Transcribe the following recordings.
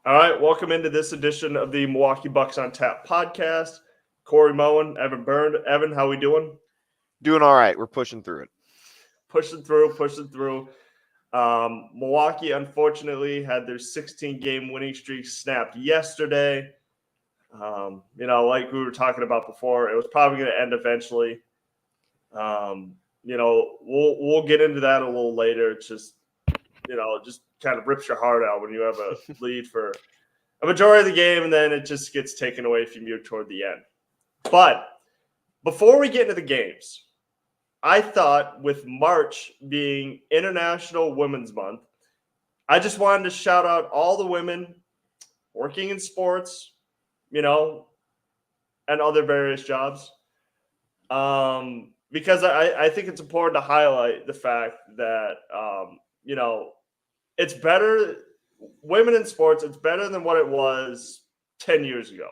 All right, welcome into this edition of the Milwaukee Bucks on Tap podcast. Corey Moen, Evan Bernd. Evan, how we doing? Doing all right. We're pushing through it. Pushing through. Milwaukee, unfortunately, had their 16-game winning streak snapped yesterday. Like we were talking about before, it was probably going to end eventually. We'll get into that a little later. It's just just kind of rips your heart out when you have a lead for a majority of the game, and then it just gets taken away from you toward the end. But before we get into the games, I thought with March being International Women's Month, I just wanted to shout out all the women working in sports, and other various jobs. Because I think it's important to highlight the fact that, it's better, women in sports, it's better than what it was 10 years ago.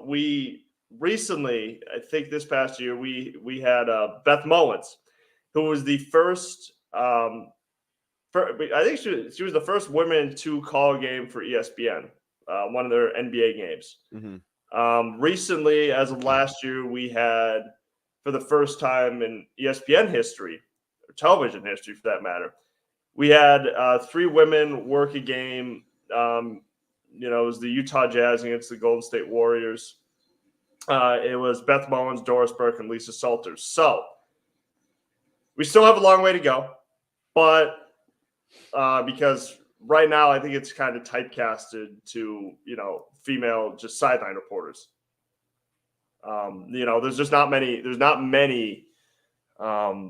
We recently, I think this past year, we had Beth Mullins, who was the first. I think she was the first woman to call a game for ESPN, one of their NBA games. Recently, as of last year, we had, for the first time in ESPN history, or television history for that matter, we had 3 women work a game. It was the Utah Jazz against the Golden State Warriors. It was Beth Mullins, Doris Burke, and Lisa Salters. So we still have a long way to go, but because right now I think it's kind of typecasted to female just sideline reporters. There's just not many. There's not many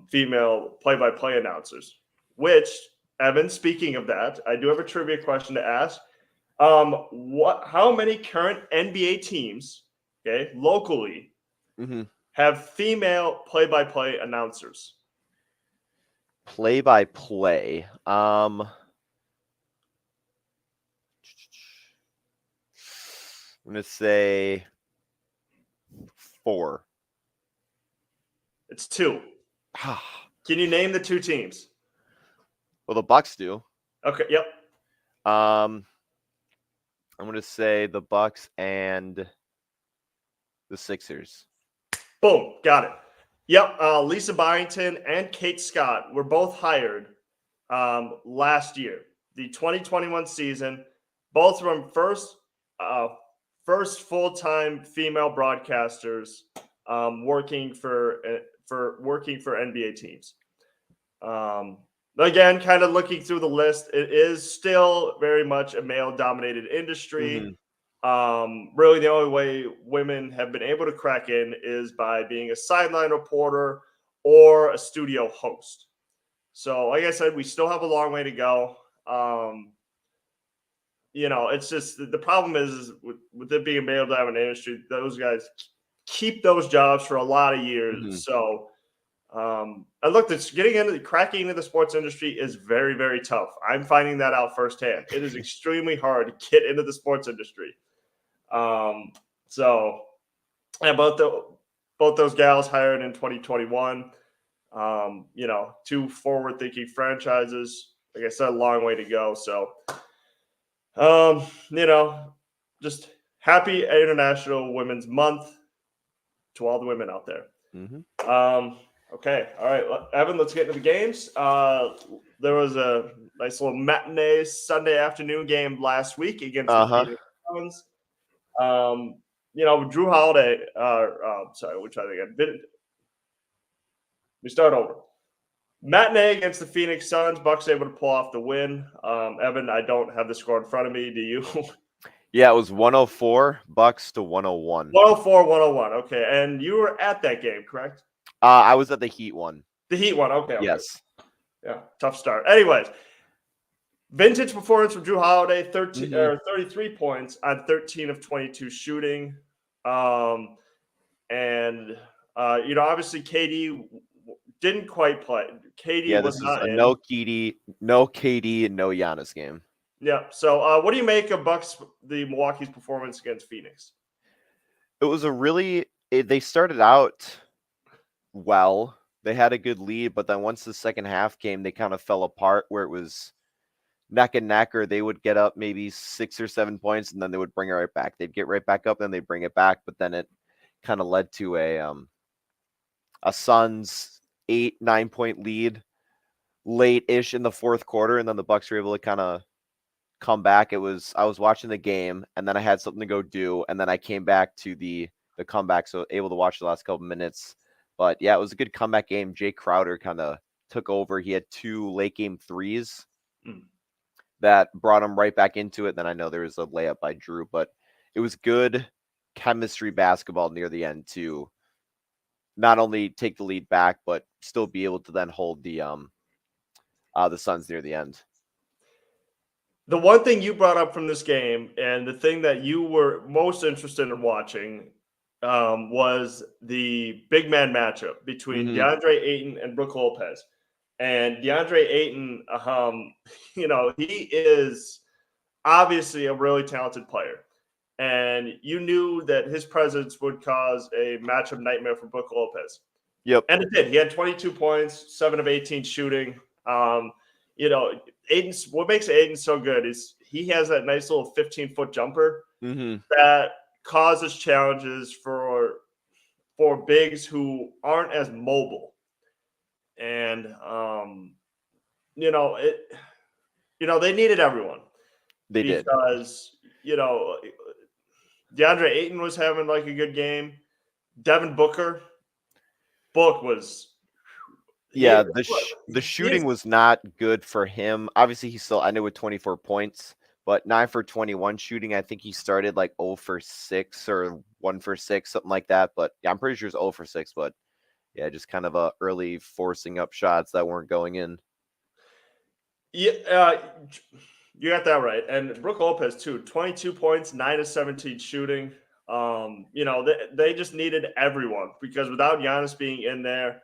female play-by-play announcers. Which, Evan, speaking of that, I do have a trivia question to ask. How many current NBA teams, locally, have female play-by-play announcers? Play-by-play. I'm going to say 4. It's 2. Can you name the 2 teams? Well, the Bucks do. Okay, yep. I'm going to say the Bucks and the Sixers. Boom, got it. Yep, Lisa Byington and Kate Scott were both hired last year, the 2021 season. Both of them first full-time female broadcasters working for NBA teams. Again, kind of looking through the list, it is still very much a male-dominated industry. Really, the only way women have been able to crack in is by being a sideline reporter or a studio host. So, like I said, we still have a long way to go. It's just the problem is with it being a male-dominated industry, those guys keep those jobs for a lot of years. So, I looked at cracking into the sports industry is very, very tough. I'm finding that out firsthand. It is extremely hard to get into the sports industry. Both those gals hired in 2021. 2 forward-thinking franchises. Like I said, a long way to go. So, just happy International Women's Month to all the women out there. Okay, all right, Evan, let's get into the games. There was a nice little matinee Sunday afternoon game last week against the Phoenix Suns. Drew Holiday. Which I think we start over. Matinee against the Phoenix Suns. Bucks able to pull off the win. Evan, I don't have the score in front of me. Do you? Yeah, it was 104 Bucks to 101. 104-101. Okay, and you were at that game, correct? I was at the Heat one. The Heat one. Okay. Yes. Yeah, tough start. Anyways, vintage performance from Drew Holiday, 33 points on 13 of 22 shooting. Obviously KD didn't quite play. KD was not in. No KD, no Giannis game. Yeah. So, what do you make of the Milwaukee's performance against Phoenix? It was they started out well. They had a good lead, but then once the second half came, they kind of fell apart where it was neck and neck, or they would get up maybe 6 or 7 points and then they would bring it right back. They'd get right back up, then they'd bring it back. But then it kind of led to a Suns 8-9 point lead late-ish in the fourth quarter, and then the Bucks were able to kind of come back. I was watching the game, and then I had something to go do, and then I came back to the comeback, so able to watch the last couple minutes. But yeah, it was a good comeback game. Jay Crowder kind of took over. He had 2 late game threes that brought him right back into it. Then I know there was a layup by Drew, but it was good chemistry basketball near the end to not only take the lead back, but still be able to then hold the Suns near the end. The one thing you brought up from this game, and the thing that you were most interested in watching, was the big man matchup between DeAndre Ayton and Brook Lopez. And DeAndre Ayton, he is obviously a really talented player. And you knew that his presence would cause a matchup nightmare for Brook Lopez. Yep. And it did. He had 22 points, 7 of 18 shooting. Ayton's, what makes Ayton so good is he has that nice little 15-foot jumper that causes challenges for bigs who aren't as mobile. And they needed everyone. They did. Because DeAndre Ayton was having like a good game. Devin Book was. Yeah, the shooting was not good for him. Obviously, he still ended with 24 points, but 9 for 21 shooting. I think he started like 0 for 6 or 1 for 6, something like that. But yeah, I'm pretty sure it's 0 for 6. But yeah, just kind of a early forcing up shots that weren't going in. Yeah, you got that right. And Brook Lopez too, 22 points, 9 of 17 shooting. They just needed everyone because without Giannis being in there,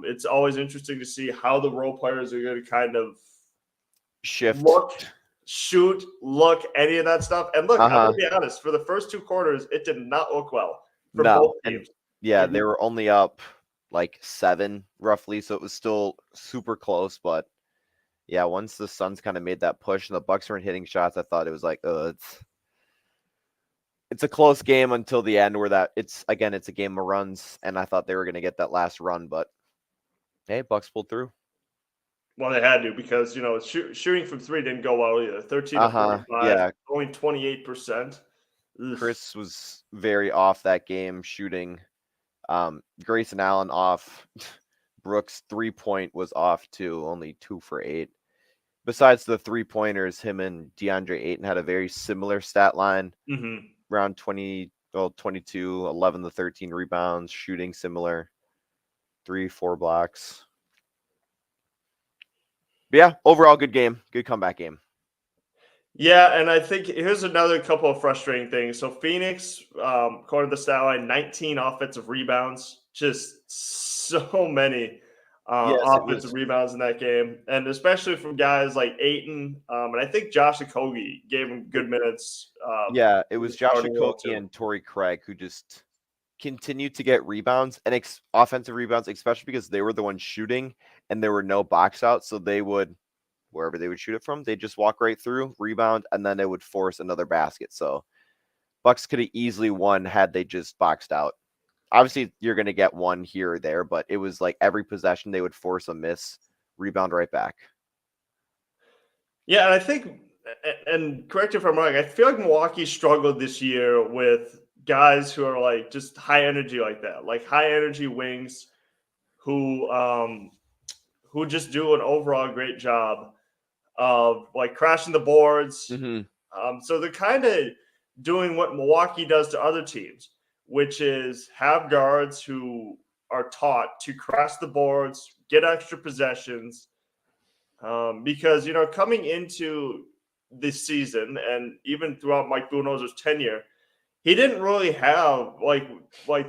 it's always interesting to see how the role players are going to kind of shift, shoot, any of that stuff. And look, I'm going to be honest, for the first 2 quarters, it did not look well for both teams. They were only up like 7 roughly, so it was still super close. But yeah, once the Suns kind of made that push and the Bucks weren't hitting shots, I thought it was like, it's a close game until the end where it's a game of runs, and I thought they were going to get that last run, but hey, Bucks pulled through. Well, they had to because, shooting from 3 didn't go well either. 13 to 45, only 28%. Chris was very off that game shooting. Grayson Allen off. Brooks' 3-point was off too, only 2 for 8. Besides the 3-pointers, him and DeAndre Ayton had a very similar stat line. Around 22, 11 to 13 rebounds, shooting similar, 3-4 blocks. But yeah, overall good game, good comeback game. Yeah, and I think here's another couple of frustrating things. So Phoenix, according to the stat line, 19 offensive rebounds, just so many offensive rebounds in that game, and especially from guys like Ayton, and I think Josh Okogie gave him good minutes. It was Josh Okogie and Torrey Craig who just continued to get rebounds and offensive rebounds, especially because they were the ones shooting and there were no box outs, so they would, wherever they would shoot it from, they'd just walk right through, rebound, and then they would force another basket. So Bucks could have easily won had they just boxed out. Obviously, you're going to get one here or there, but it was like every possession they would force a miss, rebound right back. Yeah, and I think, and correct me if I'm wrong, I feel like Milwaukee struggled this year with guys who are like just high energy like that, like high energy wings who just do an overall great job of like crashing the boards. So they're kind of doing what Milwaukee does to other teams, which is have guards who are taught to crash the boards, get extra possessions. Because, coming into this season and even throughout Mike Budenholzer's tenure, he didn't really have like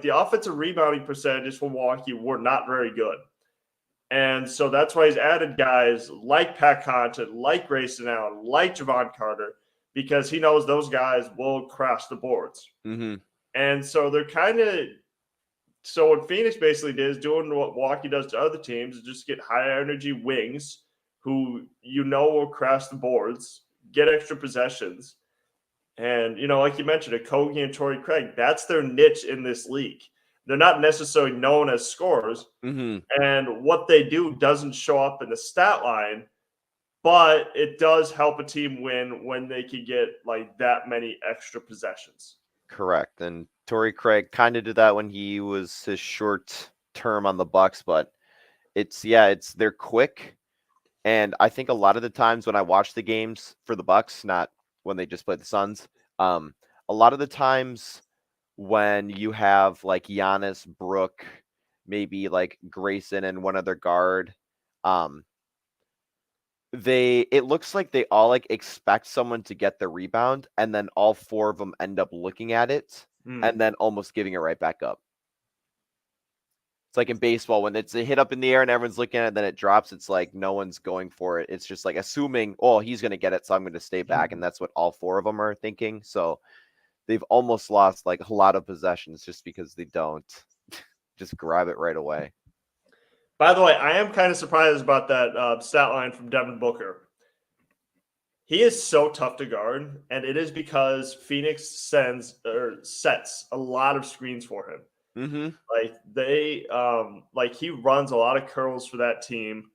the offensive rebounding percentages for Milwaukee were not very good. And so that's why he's added guys like Pat Connaughton, like Grayson Allen, like Javon Carter, because he knows those guys will crash the boards. And so they're so what Phoenix basically did is doing what Milwaukee does to other teams is just get high energy wings who will crash the boards, get extra possessions. And, like you mentioned, Okogie and Torrey Craig, that's their niche in this league. They're not necessarily known as scorers, Mm-hmm. and what they do doesn't show up in the stat line, but it does help a team win when they can get like that many extra possessions. Correct. And Torrey Craig kind of did that when he was his short term on the Bucks, but they're quick. And I think a lot of the times when I watch the games for the Bucks, not when they just play the Suns, a lot of the times when you have like Giannis, Brook, maybe like Grayson and one other guard, it looks like they all like expect someone to get the rebound, and then all four of them end up looking at it and then almost giving it right back up. It's like in baseball when it's a hit up in the air and everyone's looking at it, then it drops. It's like no one's going for it. It's just like assuming, oh, he's going to get it, so I'm going to stay back. And that's what all four of them are thinking. So they've almost lost like a lot of possessions just because they don't just grab it right away. By the way, I am kind of surprised about that stat line from Devin Booker. He is so tough to guard, and it is because Phoenix sets a lot of screens for him. Mm-hmm. Like he runs a lot of curls for that team.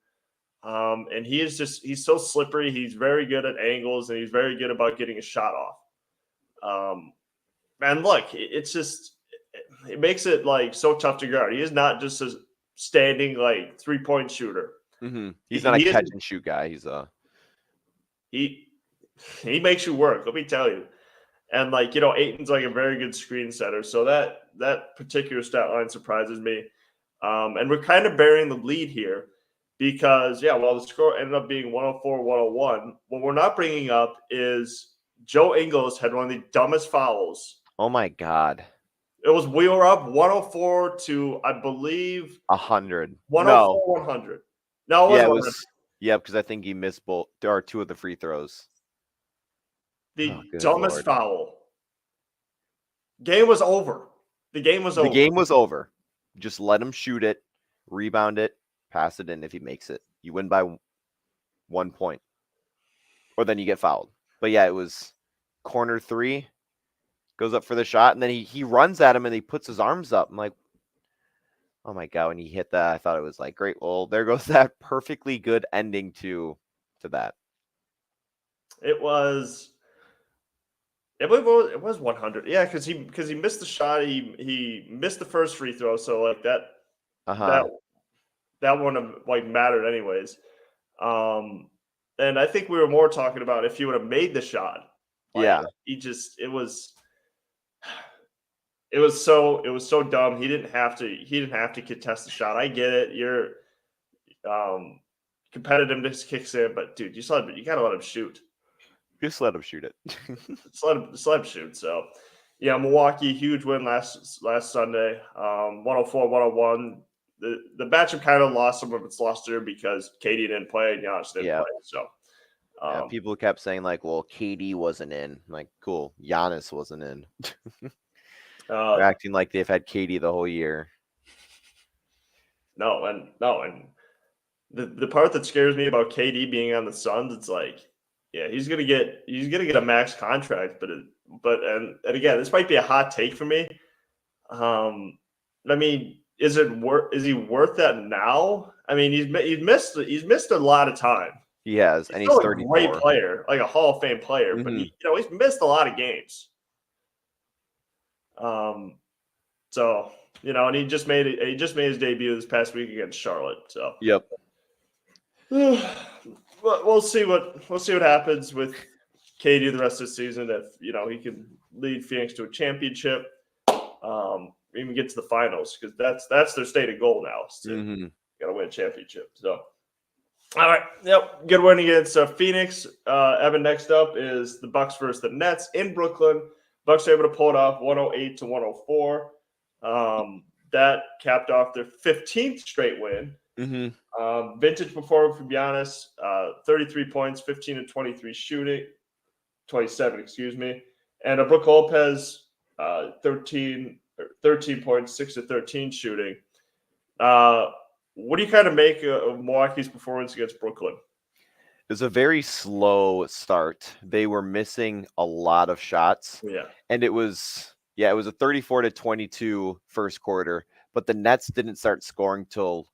And he's so slippery. He's very good at angles, and he's very good about getting a shot off. And look, it makes it like so tough to guard. He is not just a standing like 3-point shooter. Mm-hmm. He's not a catch and shoot guy. He makes you work. Let me tell you. And Ayton's like a very good screen setter. So that particular stat line surprises me. And we're kind of bearing the lead here because, the score ended up being 104-101. What we're not bringing up is Joe Ingles had one of the dumbest fouls. Oh, my God. We were up 104 to, I believe, 100. 104-100. No, it was 100. Yeah, because I think he missed both. There are two of the free throws. The dumbest foul. Game was over. The game was over. Just let him shoot it, rebound it, pass it in. If he makes it, you win by 1 point. Or then you get fouled. But yeah, it was corner three, goes up for the shot, and then he runs at him and he puts his arms up. I'm like, oh my God, when he hit that, I thought it was like, great. Well, there goes that perfectly good ending to that. It was 100. Yeah, because he missed the shot. He missed the first free throw. So like that wouldn't have like mattered anyways. And I think we were more talking about if he would have made the shot. It was so dumb. He didn't have to contest the shot. I get it. You're competitiveness kicks in, but dude, you gotta let him shoot. Just let him shoot it. just let him shoot. So, yeah, Milwaukee, huge win last Sunday, 104-101. The matchup kind of lost some of its luster because KD didn't play and Giannis didn't play. So, people kept saying like, "Well, KD wasn't in." I'm like, cool, Giannis wasn't in. They're acting like they've had KD the whole year. No, and the part that scares me about KD being on the Suns, it's like, yeah, he's gonna get a max contract, but again, this might be a hot take for me. I mean, is he worth that now? I mean, he's missed a lot of time. He has, and he's 34. A great player, like a Hall of Fame player, but he's missed a lot of games. So and he just made his debut this past week against Charlotte. So yep. We'll see what happens with KD the rest of the season. If he can lead Phoenix to a championship, even get to the finals, because that's their stated goal now. Got to win a championship. So, all right, yep, good win against Phoenix. Evan, next up is the Bucks versus the Nets in Brooklyn. Bucks are able to pull it off 108-104. That capped off their 15th straight win. Vintage performance from Giannis, 33 points, 15 and 23 shooting, 27, excuse me. And Brook Lopez, 13 points, 6 of 13 shooting. What do you kind of make of Milwaukee's performance against Brooklyn? It was a very slow start. They were missing a lot of shots. Yeah. And it was a 34-22 first quarter, but the Nets didn't start scoring till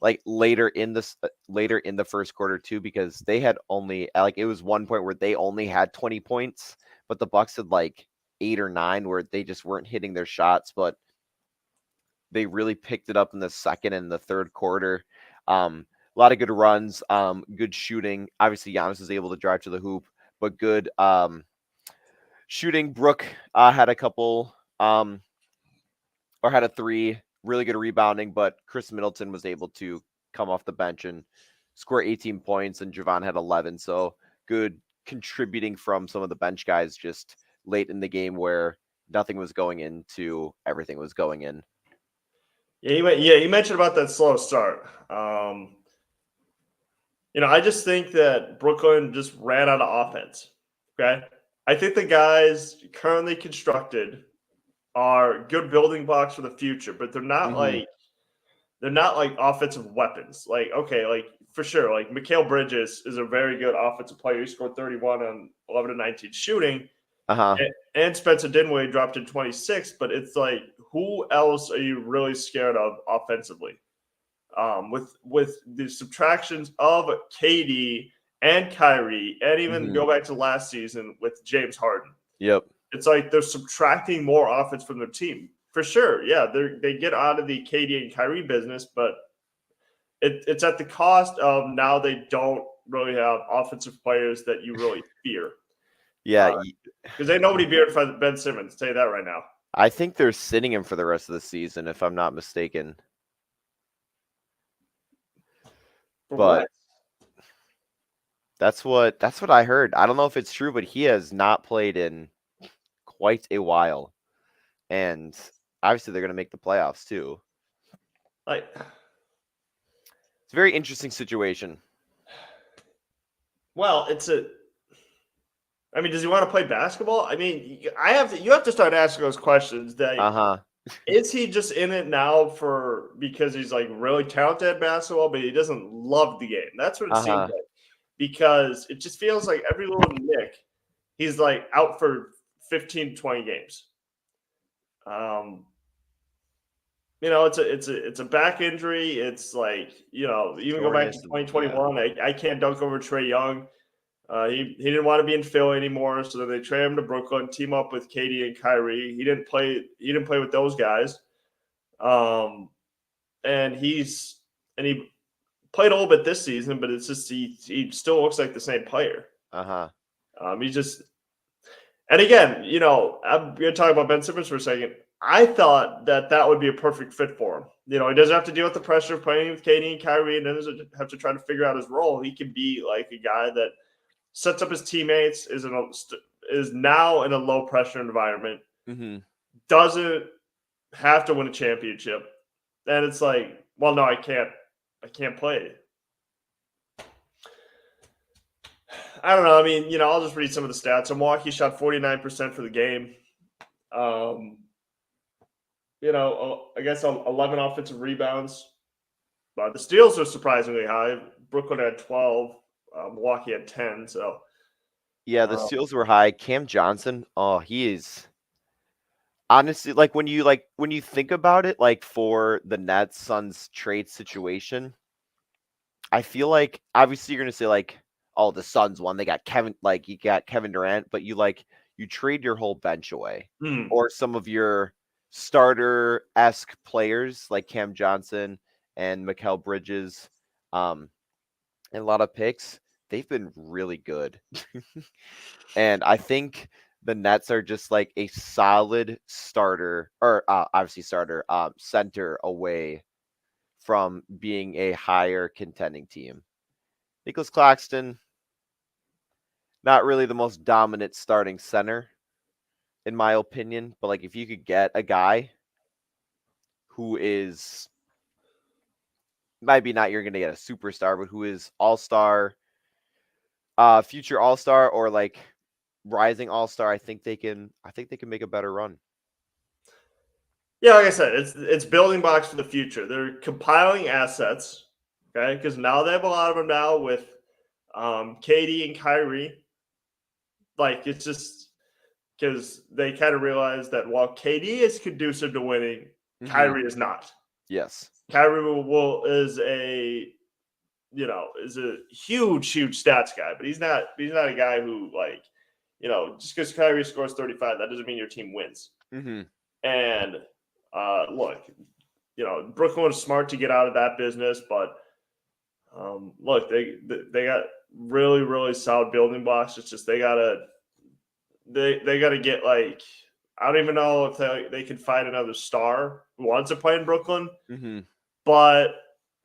like later in the first quarter too, because they had only like it was one point where they only had 20 points, but the Bucks had like 8 or 9 where they just weren't hitting their shots, but they really picked it up in the second and the third quarter. A lot of good runs, good shooting. Obviously, Giannis was able to drive to the hoop, but good shooting. Brook had a couple, or had a 3. Really good rebounding, but Chris Middleton was able to come off the bench and score 18 points, and Javon had 11. So good contributing from some of the bench guys just late in the game where nothing was going into everything was going in. Yeah, you mentioned about that slow start. I just think that Brooklyn just ran out of offense. Okay. I think the guys currently constructed are good building blocks for the future, but they're not like offensive weapons. Like, okay, like for sure, like Mikal Bridges is a very good offensive player. He scored 31 on 11 to 19 shooting. Uh-huh. And Spencer Dinwiddie dropped in 26, but it's like, who else are you really scared of offensively? With the subtractions of KD and Kyrie, and even go back to last season with James Harden. Yep. It's like they're subtracting more offense from their team. For sure, yeah, they get out of the KD and Kyrie business, but it's at the cost of now they don't really have offensive players that you really fear. Yeah. Because ain't nobody feared for Ben Simmons. I'll tell you that right now. I think they're sitting him for the rest of the season, if I'm not mistaken. But that's what I heard. I don't know if it's true, but he has not played in quite a while. And obviously they're going to make the playoffs too. Like, it's a very interesting situation. Well, does he want to play basketball? I mean, you have to start asking those questions. Is he just in it now because he's like really talented at basketball, but he doesn't love the game? That's what it seems like. Because it just feels like every little nick, he's like out for 15 to 20 games. It's a back injury. It's like, even go back to 2021. I can't dunk over Trae Young. He didn't want to be in Philly anymore, so then they traded him to Brooklyn, team up with KD and Kyrie. He didn't play with those guys. And he played a little bit this season, but it's just he still looks like the same player. He just, and again, I'm going to talk about Ben Simmons for a second. I thought that would be a perfect fit for him. He doesn't have to deal with the pressure of playing with KD and Kyrie, and doesn't have to try to figure out his role. He can be like a guy that sets up his teammates, is now in a low pressure environment, doesn't have to win a championship, and it's like, well, no, I can't play. I don't know. I mean, I'll just read some of the stats. Milwaukee shot 49% for the game. I guess 11 offensive rebounds. The steals are surprisingly high. Brooklyn had 12. Milwaukee had 10. So, yeah, the steals were high. Cam Johnson, he is honestly, like when you think about it, like for the Nets Suns trade situation, I feel like obviously you're gonna say like, oh, the Suns won. They got you got Kevin Durant, but you trade your whole bench away, or some of your starter-esque players like Cam Johnson and Mikal Bridges, and a lot of picks. They've been really good. And I think the Nets are just like a solid starter, or obviously starter, center away from being a higher contending team. Nicholas Claxton, not really the most dominant starting center, in my opinion. But like, if you could get a guy who is maybe not you're gonna get a superstar, but who is all-star, future all-star, or like rising all-star, I think they can make a better run. Yeah, like I said, it's building blocks for the future. They're compiling assets, okay? Because now they have a lot of them now with KD and Kyrie, like it's just because they kind of realize that while KD is conducive to winning, Kyrie is not. Yes. Kyrie is a huge stats guy, but he's not a guy who just because Kyrie scores 35, that doesn't mean your team wins. And look, Brooklyn was smart to get out of that business, but look, they got really, really solid building blocks. It's just they gotta get I don't even know if they can find another star who wants to play in Brooklyn, but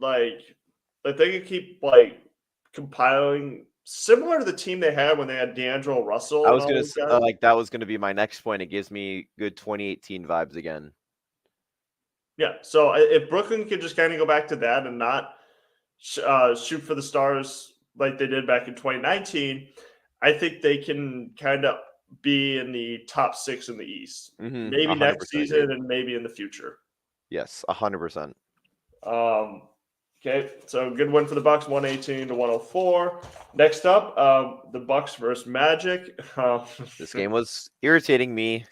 they could keep compiling similar to the team they had when they had D'Angelo Russell. I was gonna say, that was gonna be my next point. It gives me good 2018 vibes again. Yeah, so if Brooklyn could just kind of go back to that and not shoot for the stars like they did back in 2019, I think they can kind of be in the top 6 in the East. Maybe next season and maybe in the future. Yes, 100%. Okay, so good win for the Bucks, 118-104. Next up, the Bucks versus Magic. This game was irritating me.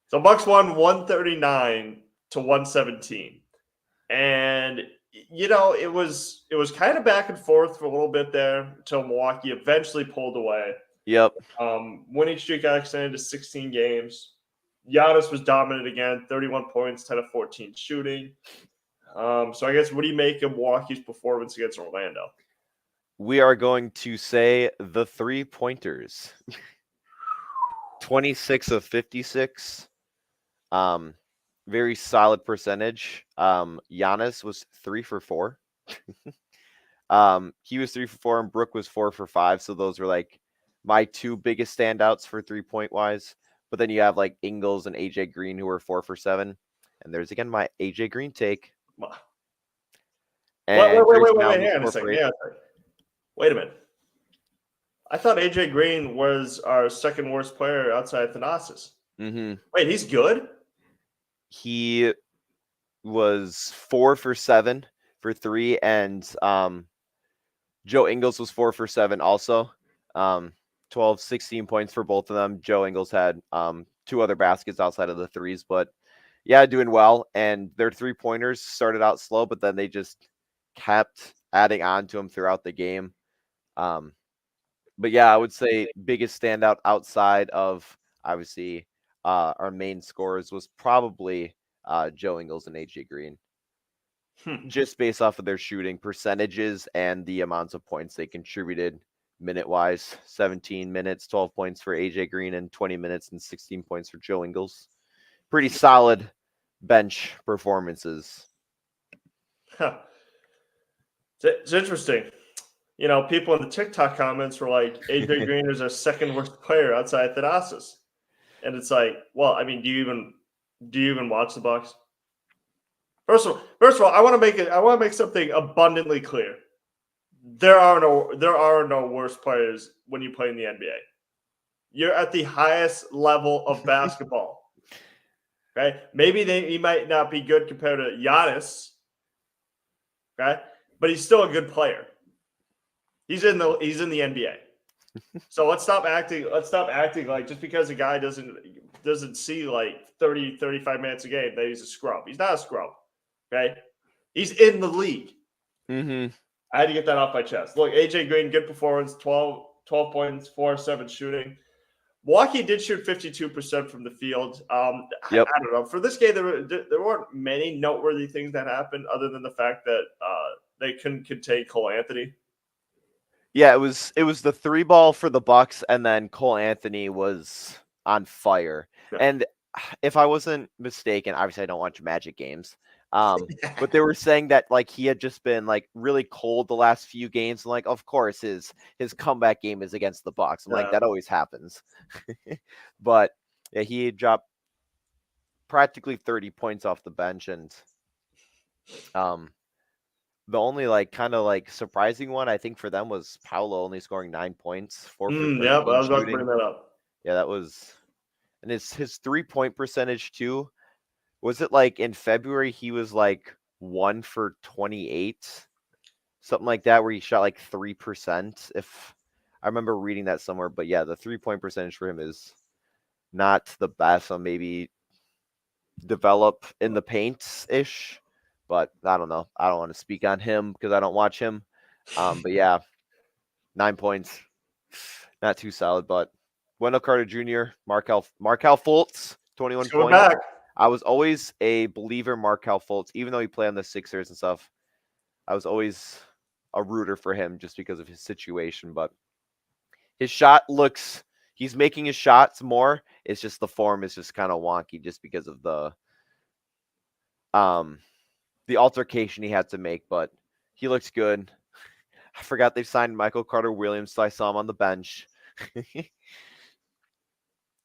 So Bucks won 139-117, and it was kind of back and forth for a little bit there until Milwaukee eventually pulled away. Yep. Winning streak got extended to 16 games. Giannis was dominant again, 31 points, 10 of 14 shooting. So I guess what do you make of Milwaukee's performance against Orlando? We are going to say the 3-pointers. 26 of 56. Very solid percentage. Giannis was 3 for 4. He was 3 for 4 and Brook was 4 for 5. So those were my 2 biggest standouts for 3-point wise. But then you have Ingles and AJ Green who were 4 for 7. And there's again my AJ Green take. And wait, hang on a second. Wait a minute. I thought AJ Green was our second worst player outside Thanasis. Wait, he's good? He was 4 for 7 for 3, and Joe Ingles was 4 for 7 also. 12, 16 points for both of them. Joe Ingles had 2 other baskets outside of the threes, but yeah, doing well. And their 3-pointers started out slow, but then they just kept adding on to them throughout the game. But yeah, I would say biggest standout outside of obviously our main scorers was probably Joe Ingles and AJ Green. Just based off of their shooting percentages and the amounts of points they contributed minute-wise. 17 minutes, 12 points for AJ Green, and 20 minutes and 16 points for Joe Ingles. Pretty solid bench performances. It's interesting. People in the TikTok comments were like, AJ Green is our second worst player outside Thanasis. And it's well, I mean, do you even watch the Bucks? First of all, I want to make something abundantly clear. There are no worse players when you play in the NBA. You're at the highest level of basketball. Okay? Maybe he might not be good compared to Giannis. Okay? But he's still a good player. He's in the NBA. So let's stop acting like just because a guy doesn't see 30, 35 minutes a game that he's a scrub. He's not a scrub. Okay? He's in the league. I had to get that off my chest. Look, AJ Green, good performance, 12 points, 4 of 7 shooting. Milwaukee did shoot 52% from the field. I don't know. For this game, there weren't many noteworthy things that happened other than the fact that they couldn't contain Cole Anthony. Yeah, it was the 3-ball for the Bucks, and then Cole Anthony was on fire. Yeah. And if I wasn't mistaken, obviously I don't watch Magic games, but they were saying that he had just been really cold the last few games, and of course his comeback game is against the Bucks. I'm that always happens. But yeah, he dropped practically 30 points off the bench, and the only kind of surprising one I think for them was Paolo only scoring 9 points. 4 for 13 I was about to bring that up. Yeah, that was, and his 3-point percentage too. Was it in February he was 1 for 28? something like that, where he shot like 3%. If I remember reading that somewhere, but yeah, the 3-point percentage for him is not the best. So maybe develop in the paint ish, but I don't know. I don't want to speak on him because I don't watch him. But yeah, 9 points, not too solid. But Wendell Carter Jr., Markel Fultz, 21 He's coming points. back. I was always a believer in Markel Fultz, even though he played on the Sixers and stuff. I was always a rooter for him just because of his situation. But his shot looks, he's making his shots more. It's just the form is just kind of wonky just because of the altercation he had to make, but he looks good. I forgot they signed Michael Carter Williams, so I saw him on the bench.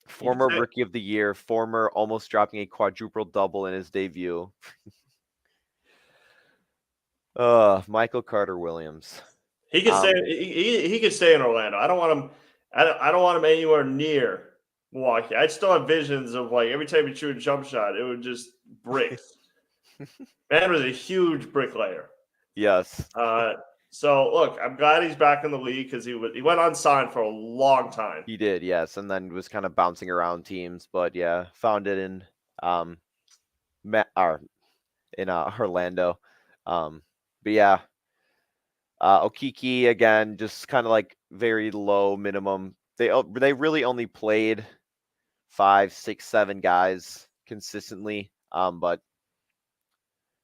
Former rookie of the year, former almost dropping a quadruple double in his debut. Michael Carter Williams. He could stay. He could stay in Orlando. I don't want him. I don't want him anywhere near Milwaukee. I still have visions of like every time he shoot a jump shot, it would just bricks. Man was a huge bricklayer. Yes. So look, I'm glad he's back in the league because he went unsigned for a long time. He did, yes, and then was kind of bouncing around teams, but yeah, found it in Orlando. But yeah, Okiki again, just kind of like very low minimum. They really only played 5, 6, 7 guys consistently. But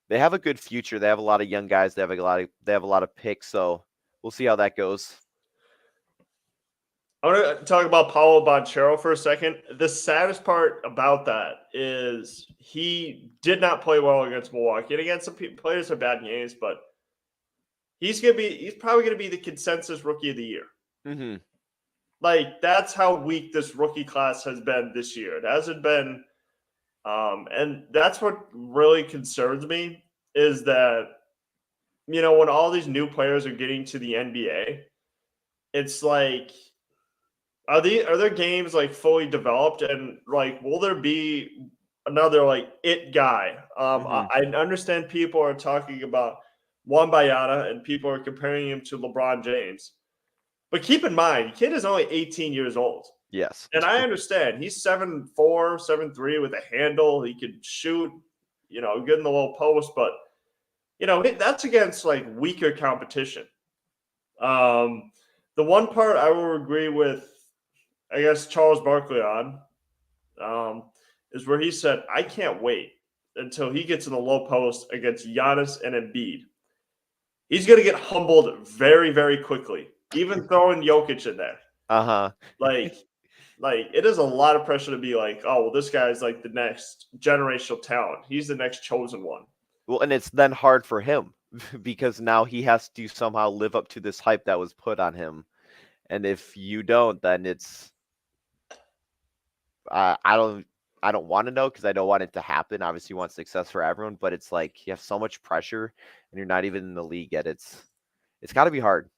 they have a good future. They have a lot of young guys. They have a lot of picks. So we'll see how that goes. I want to talk about Paolo Banchero for a second. The saddest part about that is he did not play well against Milwaukee. And again, some players have bad games, but he's probably gonna be the consensus rookie of the year. Mm-hmm. Like that's how weak this rookie class has been this year. It hasn't been, and that's what really concerns me is that when all these new players are getting to the NBA, it's like, are their games like fully developed, and like will there be another like it guy? I understand people are talking about Wembanyama and people are comparing him to LeBron James. But keep in mind, kid is only 18 years old. Yes. And I understand he's 7'4", 7'3" with a handle. He could shoot, good in the low post, but that's against like weaker competition. The one part I will agree with, I guess, Charles Barkley on, is where he said, I can't wait until he gets in the low post against Giannis and Embiid. He's going to get humbled very, very quickly. Even throwing Jokic in there. Like it is a lot of pressure to be like, oh, well, this guy's like the next generational talent. He's the next chosen one. Well, and it's then hard for him because now he has to somehow live up to this hype that was put on him. And if you don't, then it's I don't want to know because I don't want it to happen. Obviously, you want success for everyone, but it's like you have so much pressure and you're not even in the league yet. It's got to be hard.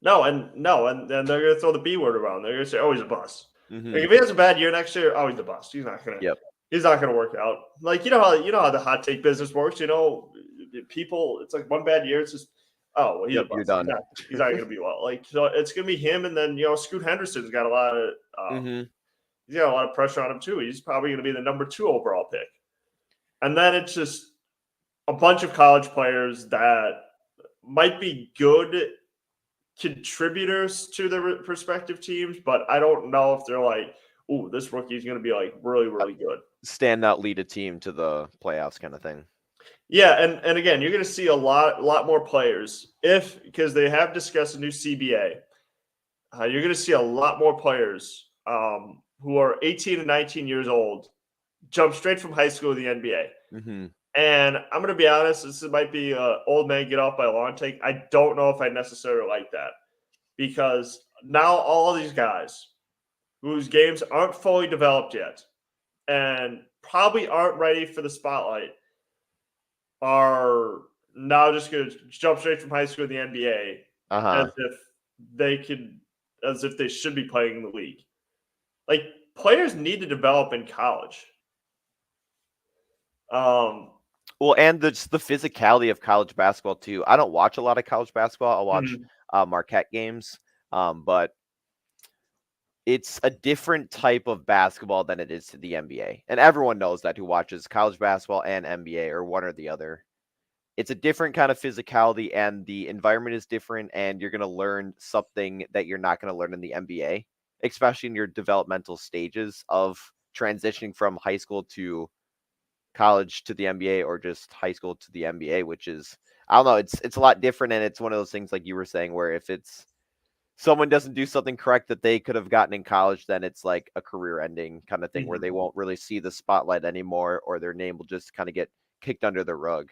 And they're gonna throw the B word around. They're gonna say, "Oh, he's a bust." Like if he has a bad year next year, oh, he's a bust. He's not gonna. Yep. He's not gonna work out. Like you know how the hot take business works. People. It's like one bad year. It's just well, he's a bust. You're done. He's not gonna be well. Like so, it's gonna be him, and then Scoot Henderson's got a lot of. He's got a lot of pressure on him too. He's probably gonna be the number 2 overall pick, and then it's just a bunch of college players that might be good contributors to their respective teams, but I don't know if they're like, oh, this rookie is going to be like really, really good. Stand out, lead a team to the playoffs kind of thing. Yeah, and again, you're going to see a lot more players because they have discussed a new CBA. You're going to see a lot more players who are 18 and 19 years old jump straight from high school to the NBA. And I'm going to be honest, this might be an old man get off by a long take. I don't know if I necessarily like that because now all of these guys whose games aren't fully developed yet and probably aren't ready for the spotlight are now just going to jump straight from high school to the NBA as if they should be playing in the league. Like players need to develop in college. Well, and just the physicality of college basketball too. I don't watch a lot of college basketball. I'll watch Marquette games, but it's a different type of basketball than it is to the NBA. And everyone knows that who watches college basketball and NBA or one or the other. It's a different kind of physicality and the environment is different and you're going to learn something that you're not going to learn in the NBA, especially in your developmental stages of transitioning from high school to college to the NBA or just high school to the NBA, which is, I don't know, it's a lot different. And it's one of those things like you were saying, where if it's someone doesn't do something correct that they could have gotten in college, then it's like a career ending kind of thing where they won't really see the spotlight anymore, or their name will just kind of get kicked under the rug.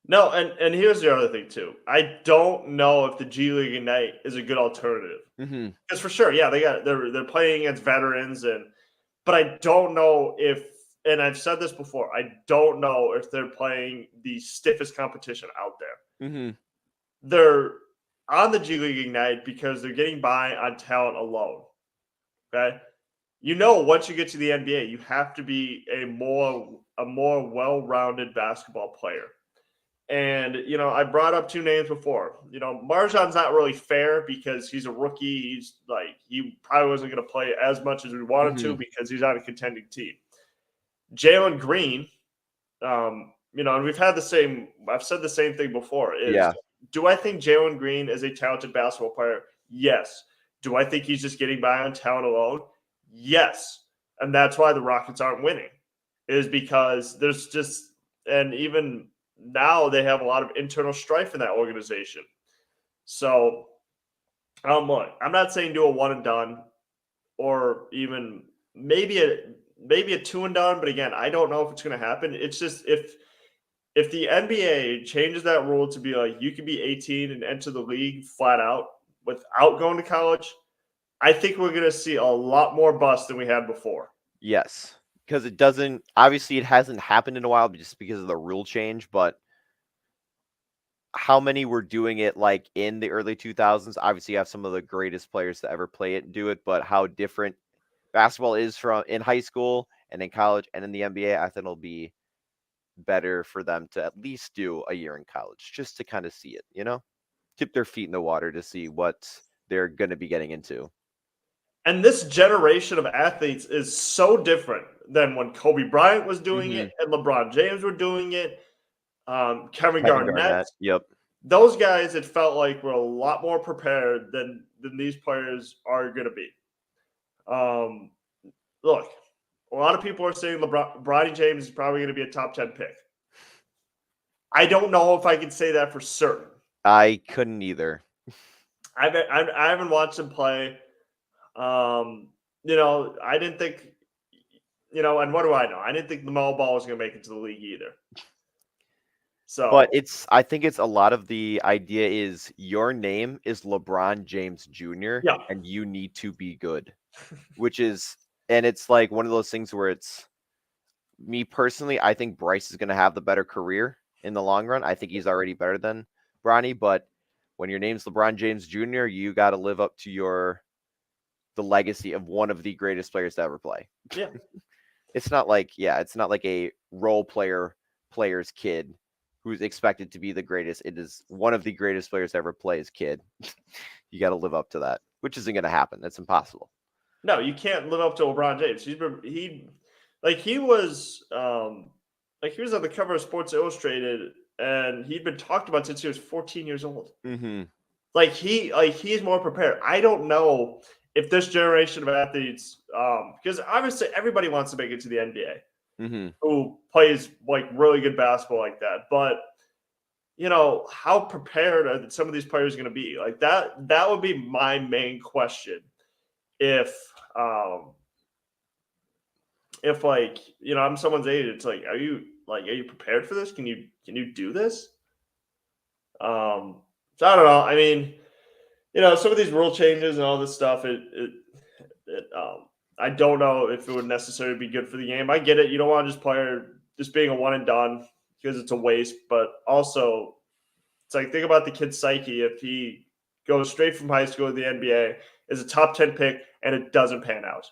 No, and here's the other thing too. I don't know if the G League Ignite is a good alternative. Because for sure, yeah, they're playing against veterans, but I don't know if, and I've said this before, I don't know if they're playing the stiffest competition out there. They're on the G League Ignite because they're getting by on talent alone. Okay, once you get to the NBA, you have to be a more well-rounded basketball player. And, I brought up two names before. Marjan's not really fair because he's a rookie. He probably wasn't going to play as much as we wanted to because he's on a contending team. Jalen Green, and I've said the same thing before, do I think Jalen Green is a talented basketball player? Yes. Do I think he's just getting by on talent alone? Yes. And that's why the Rockets aren't winning, is because there's just, and even now they have a lot of internal strife in that organization. So, look, I'm not saying do a one and done, or even maybe a two and done. But again, I don't know if it's going to happen. It's just if the NBA changes that rule to be like you can be 18 and enter the league flat out without going to college, I think we're going to see a lot more bust than we had before. Yes. Because it hasn't happened in a while just because of the rule change, but how many were doing it like in the early 2000s? Obviously, you have some of the greatest players to ever play it and do it, but how different basketball is from in high school and in college and in the NBA, I think it'll be better for them to at least do a year in college just to kind of see it, dip their feet in the water to see what they're going to be getting into. And this generation of athletes is so different than when Kobe Bryant was doing it and LeBron James were doing it. Kevin Garnett. Yep. Those guys, it felt like, were a lot more prepared than these players are going to be. Look, a lot of people are saying Bronny James is probably going to be a top 10 pick. I don't know if I can say that for certain. I couldn't either. I haven't watched him play. I didn't think, and what do I know? I didn't think LaMelo Ball was going to make it to the league either. So, but I think it's a lot of the idea is your name is LeBron James Jr. And you need to be good, and it's like one of those things where it's, me personally, I think Bryce is going to have the better career in the long run. I think he's already better than Bronny, but when your name's LeBron James Jr., you got to live up to the legacy of one of the greatest players to ever play. Yeah. It's not like a role player's kid who's expected to be the greatest. It is one of the greatest players to ever play as kid. You got to live up to that, which isn't going to happen. That's impossible. No, you can't live up to LeBron James. He was on the cover of Sports Illustrated, and he'd been talked about since he was 14 years old. He's more prepared. I don't know if this generation of athletes, because obviously everybody wants to make it to the NBA, who plays like really good basketball like that. But how prepared are some of these players going to be? Like that would be my main question. If I'm someone's age, it's like, are you prepared for this? Can you do this? So I don't know. I mean, some of these rule changes and all this stuff, I don't know if it would necessarily be good for the game. I get it. You don't want to just being a one and done because it's a waste, but also it's like, think about the kid's psyche. If he goes straight from high school to the NBA, is a top 10 pick, and it doesn't pan out.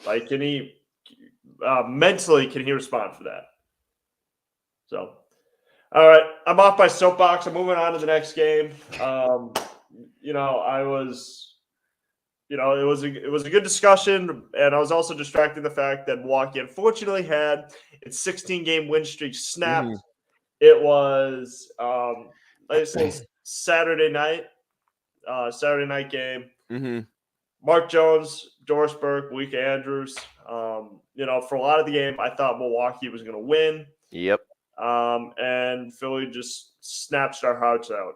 Like, can he mentally, can he respond for that? So, all right, I'm off my soapbox. I'm moving on to the next game. I was, it was a good discussion, and I was also distracted the fact that Milwaukee unfortunately had its 16-game win streak snapped. Mm-hmm. It was, like I said, Saturday night game. Mm-hmm. Mark Jones, Doris Burke, Weeka Andrews. For a lot of the game, I thought Milwaukee was going to win. Yep. And Philly just snatched our hearts out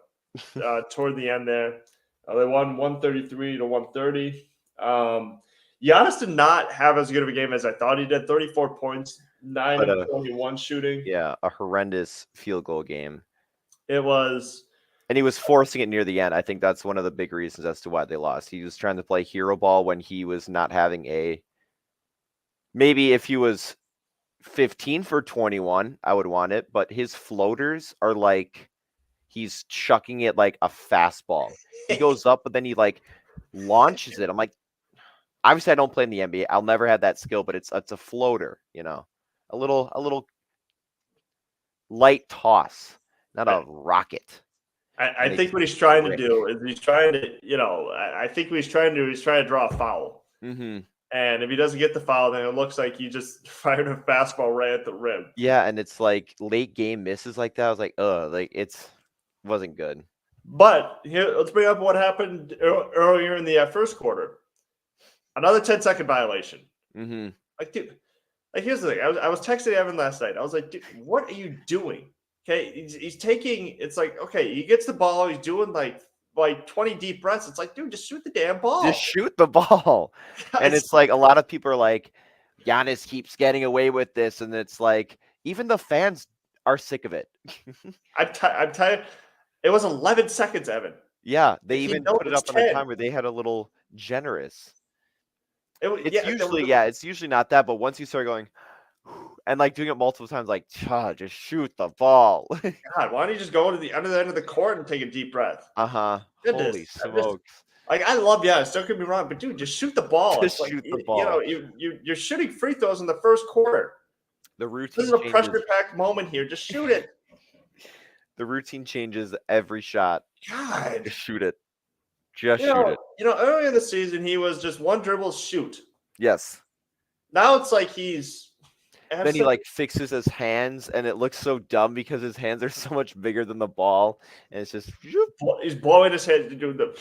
toward the end there. They won 133 to 130. Giannis did not have as good of a game as I thought he did. 34 points, 9 of 21 shooting. Yeah, a horrendous field goal game. It was. And he was forcing it near the end. I think that's one of the big reasons as to why they lost. He was trying to play hero ball when he was not having a. Maybe if he was 15 for 21, I would want it. But his floaters are like he's chucking it like a fastball. He goes up, but then he like launches it. I'm like, obviously I don't play in the NBA. I'll never have that skill, but it's a floater, a little light toss, not a rocket. I think what he's trying to do is he's trying to, I think what he's trying to do is trying to draw a foul. Mm-hmm. And if he doesn't get the foul, then it looks like he just fired a fastball right at the rim. Yeah, and it's like late game misses like that. I was like, wasn't good. But here, let's bring up what happened earlier in the first quarter. Another 10-second violation. Mm-hmm. Like, dude, here's the thing. I was texting Evan last night. I was like, dude, what are you doing? Okay, he's taking. It's like, okay, he gets the ball. He's doing like 20 deep breaths. It's like, dude, just shoot the damn ball. Just shoot the ball. And it's like a lot of people are like, Giannis keeps getting away with this, and it's like even the fans are sick of it. I'm tired. It was 11 seconds, Evan. Yeah, they even put it up on the timer. They had a little generous. It's usually not that, but once you start going and like doing it multiple times, like just shoot the ball. God, why don't you just go to the other end of the court and take a deep breath? Holy smokes! I love Giannis. Don't get me wrong, but dude, just shoot the ball. Just shoot the ball. You're shooting free throws in the first quarter. The routine. This is a pressure-packed moment here. Just shoot it. The routine changes every shot. God, just shoot it. Just shoot it. Earlier in the season, he was just one dribble shoot. Yes. Now it's like he's. Then he like fixes his hands, and it looks so dumb because his hands are so much bigger than the ball, and it's just. He's blowing his head to do the.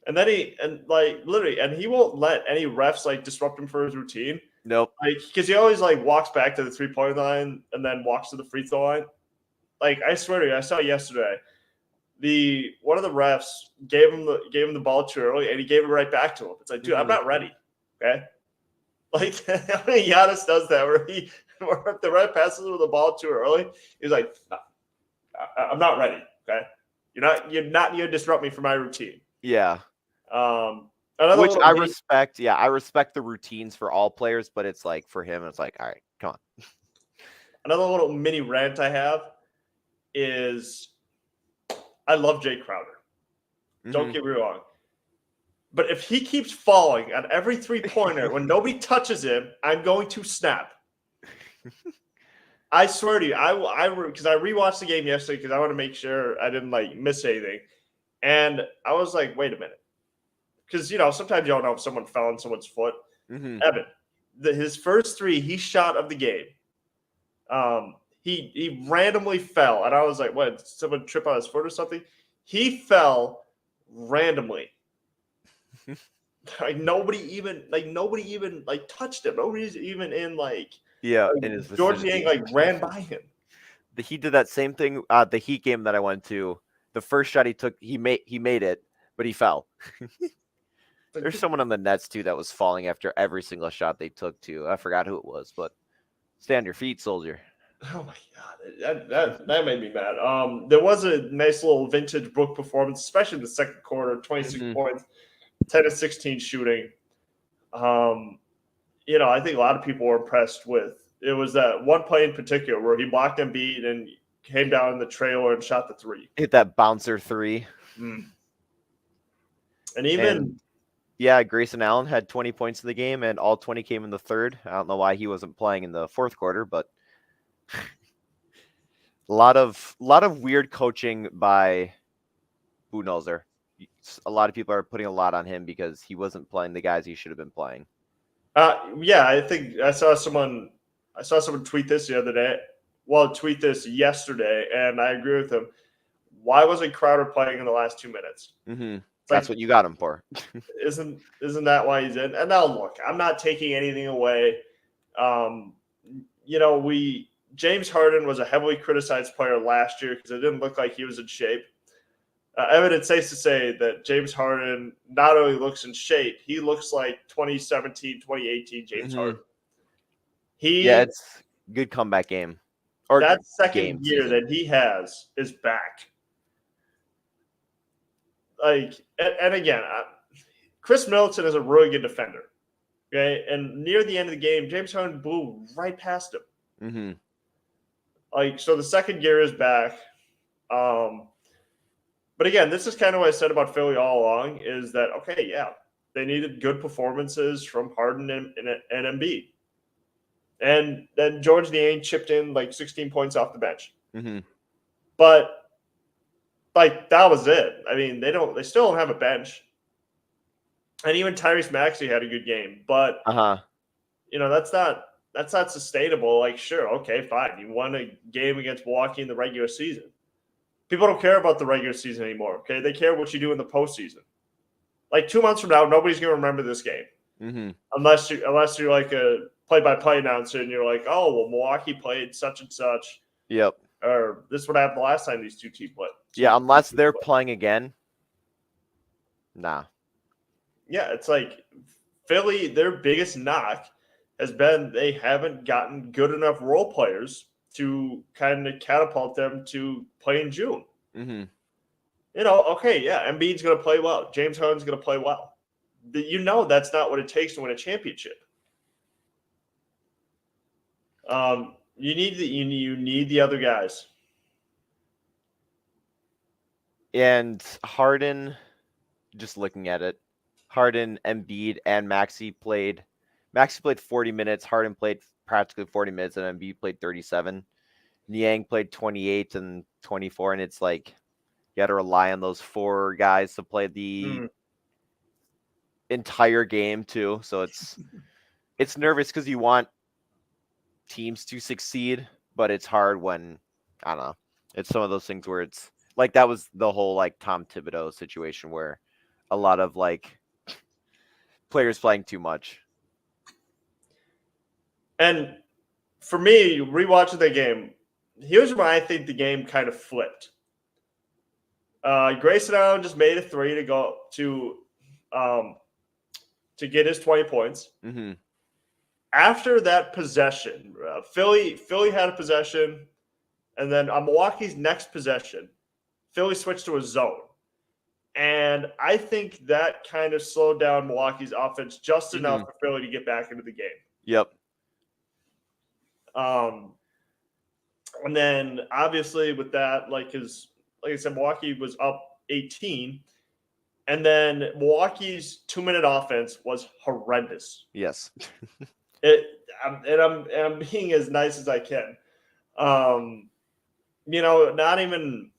And then he won't let any refs like disrupt him for his routine. Nope. Like, because he always like walks back to the 3-point line and then walks to the free throw line. Like, I swear to you, I saw yesterday. One of the refs gave him the ball too early, and he gave it right back to him. It's like, dude, I'm not ready. Okay. Like, Giannis does that where if the ref passes him the ball too early, he's like, no, I'm not ready. Okay. You're not going to disrupt me for my routine. Yeah. Which I respect. Yeah, I respect the routines for all players, but it's like for him, it's like, all right, come on. Another little mini rant I have is I love Jay Crowder. Don't get me wrong. But if he keeps falling on every 3-pointer when nobody touches him, I'm going to snap. I swear to you, because I rewatched the game yesterday because I want to make sure I didn't like miss anything. And I was like, wait a minute. Because, sometimes you don't know if someone fell on someone's foot. Mm-hmm. Evan, his first 3 he shot of the game, he randomly fell. And I was like, what, did someone trip on his foot or something? He fell randomly. Nobody even touched him. Nobody's even in in his George Yang ran by him. He did that same thing. The Heat game that I went to, the first shot he took, he made it, but he fell. There's someone on the Nets too that was falling after every single shot they took too. I forgot who it was, but stay on your feet, soldier. Oh my god, that made me mad. There was a nice little vintage Brook performance, especially in the second quarter. 26 points, 10 of 16 shooting. I think a lot of people were impressed with. It was that one play in particular where he blocked Embiid and came down in the trailer and shot the 3. Hit that bouncer 3. And Grayson Allen had 20 points in the game, and all 20 came in the third. I don't know why he wasn't playing in the fourth quarter, but A lot of weird coaching by Budenholzer. A lot of people are putting a lot on him because he wasn't playing the guys he should have been playing. Yeah, I think I saw someone tweet this the other day. Well, tweet this yesterday, and I agree with him. Why wasn't Crowder playing in the last 2 minutes? Mm-hmm. It's That's like, what you got him for. isn't that why he's in? And now look, I'm not taking anything away. James Harden was a heavily criticized player last year because it didn't look like he was in shape. It's safe to say that James Harden not only looks in shape, he looks like 2017, 2018 James Harden. It's good comeback game. Or that second game year season. that he has is back. And again, Chris Middleton is a really good defender. Okay, and near the end of the game, James Harden blew right past him. Mm-hmm. So the second gear is back. But again, this is kind of what I said about Philly all along: is that okay? Yeah, they needed good performances from Harden and Embiid, and then George Niang chipped in like 16 points off the bench. Mm-hmm. But that was it. I mean, they still don't have a bench. And even Tyrese Maxey had a good game, but that's not sustainable. Like, sure, okay, fine. You won a game against Milwaukee in the regular season. People don't care about the regular season anymore. Okay, they care what you do in the postseason. Like 2 months from now, nobody's gonna remember this game, unless you're like a play-by-play announcer and you're like, oh, well, Milwaukee played such and such. Yep. Or this is what happened the last time these two teams played. Yeah, unless they're playing again. Nah. Yeah, it's like Philly, their biggest knock has been they haven't gotten good enough role players to kind of catapult them to play in June. Mm-hmm. Okay, yeah, Embiid's going to play well. James Harden's going to play well. That's not what it takes to win a championship. You need the other guys. And Harden, just looking at it, Harden, Embiid, and Maxey played 40 minutes. Harden played practically 40 minutes, and Embiid played 37. Niang played 28 and 24, and it's like you got to rely on those four guys to play the entire game too. So it's nervous because you want teams to succeed, but it's hard when I don't know. It's some of those things where it's like that was the whole like Tom Thibodeau situation where a lot of like players playing too much. And for me, rewatching the game, here's where I think the game kind of flipped. Grayson Allen just made a three to go to get his 20 points. Mm-hmm. After that possession, Philly had a possession, and then on Milwaukee's next possession, Philly switched to a zone. And I think that kind of slowed down Milwaukee's offense just enough for Philly to get back into the game. Yep. And then obviously with that, like I said, Milwaukee was up 18. And then Milwaukee's 2-minute offense was horrendous. Yes. I'm being as nice as I can. Not even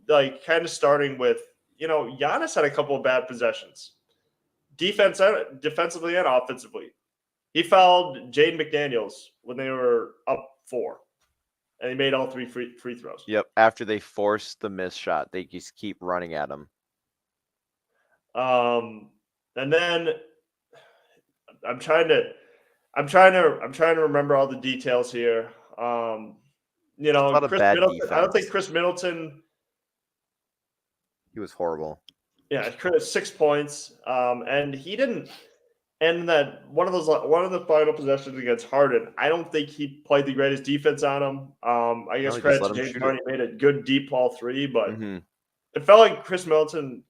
like kind of starting with, Giannis had a couple of bad possessions, defensively and offensively. He fouled Jaden McDaniels when they were up 4, and he made all 3 free throws. Yep. After they forced the miss shot, they just keep running at him. And then I'm trying to remember all the details here. Chris Middleton. I don't think Chris Middleton. He was horrible. Yeah, 6 points. And he didn't. And that one of the final possessions against Harden, I don't think he played the greatest defense on him. I guess credit to James Harden, he made a good deep ball 3, but it felt like Chris Middleton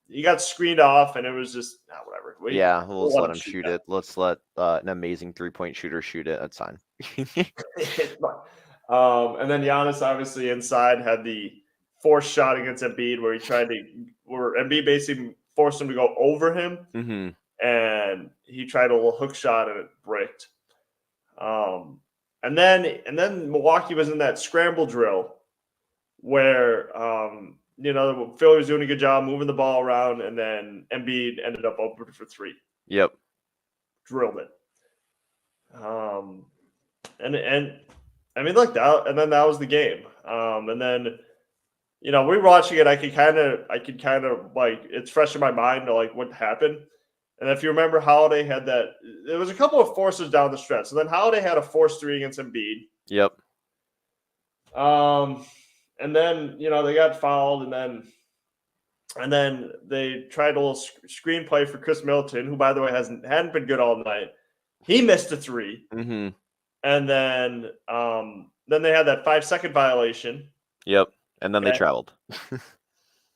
he got screened off, and it was just whatever. We'll let him shoot it. Let's let an amazing 3-point shooter shoot it. That's fine. And then Giannis obviously inside had the forced shot against Embiid where Embiid basically forced him to go over him, and he tried a little hook shot and it bricked. And And then Milwaukee was in that scramble drill where Philly was doing a good job moving the ball around, and then Embiid ended up open for three. Yep. Drilled it. And I mean, look, that was the game. And then rewatching it, I could kind of like, it's fresh in my mind to like what happened. And if you remember, Holiday had that. There was a couple of forces down the stretch. So then Holiday had a forced three against Embiid. Yep. And then they got fouled, and then they tried a little screenplay for Chris Middleton, who by the way hadn't been good all night. He missed a three, Mm-hmm. and then they had that 5-second violation. Yep, and then they traveled.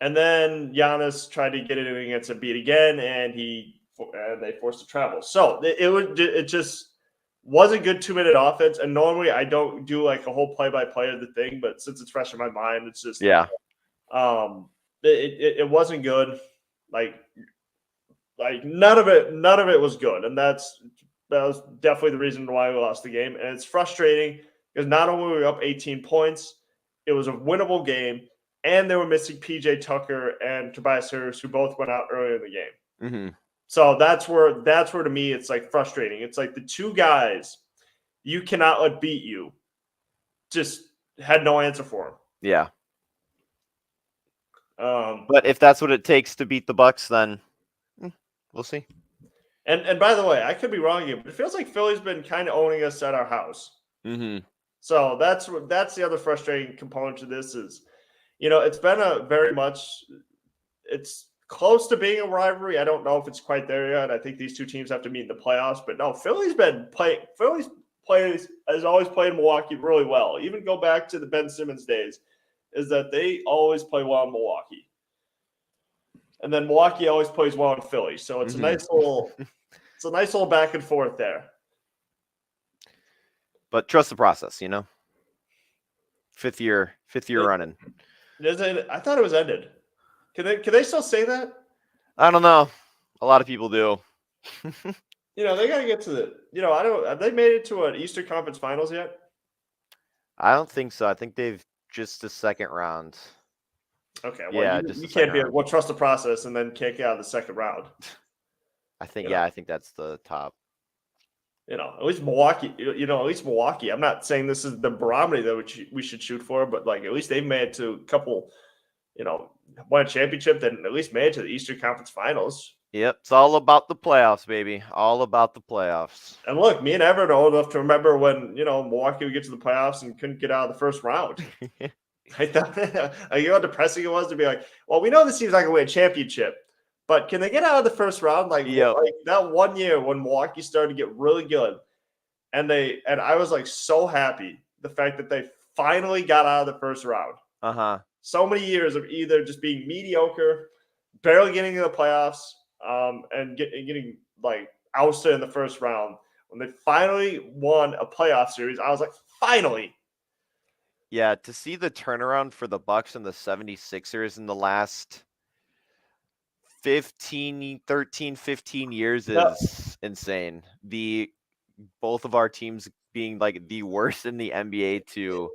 And then Giannis tried to get it in against Embiid again, and they forced a travel. So it just was a good 2-minute offense. And normally I don't do like a whole play-by-play of the thing, but since it's fresh in my mind, it's just it wasn't good. Like none of it was good, and that was definitely the reason why we lost the game. And it's frustrating because not only were we up 18 points, it was a winnable game, and they were missing PJ Tucker and Tobias Harris, who both went out earlier in the game. Mm-hmm. So that's where to me it's like frustrating. It's like the two guys you cannot let beat you just had no answer for him. Yeah. But if that's what it takes to beat the Bucks, then we'll see. And by the way, I could be wrong here, but it feels like Philly's been kind of owning us at our house. Mm-hmm. So that's the other frustrating component to this is, it's been it's close to being a rivalry. I don't know if it's quite there yet. I think these two teams have to meet in the playoffs, but no, Philly's has always played Milwaukee really well. Even go back to the Ben Simmons days, is that they always play well in Milwaukee. And then Milwaukee always plays well in Philly. So it's a nice little back and forth there. But trust the process, Fifth year running. I thought it was ended. Can they still say that? I don't know. A lot of people do. They got to get to have they made it to an Eastern Conference Finals yet? I don't think so. I think they've just the second round. Okay. Well, you can't trust the process and then kick out of the second round. I think that's the top. At least Milwaukee. I'm not saying this is the barometer that we should shoot for, but like at least they made it to a couple, won a championship, then at least made it to the Eastern Conference Finals. Yep, it's all about the playoffs, baby. All about the playoffs. And look, me and Everett are old enough to remember when Milwaukee would get to the playoffs and couldn't get out of the first round. I thought, how depressing it was to be like, well, we know this team's not going to win a championship, but can they get out of the first round? Like that one year when Milwaukee started to get really good, and I was like so happy the fact that they finally got out of the first round. So many years of either just being mediocre, barely getting into the playoffs, and getting like ousted in the first round. When they finally won a playoff series, I was like, finally. Yeah, to see the turnaround for the Bucks and the 76ers in the last 15 years is insane. Both of our teams being like the worst in the NBA to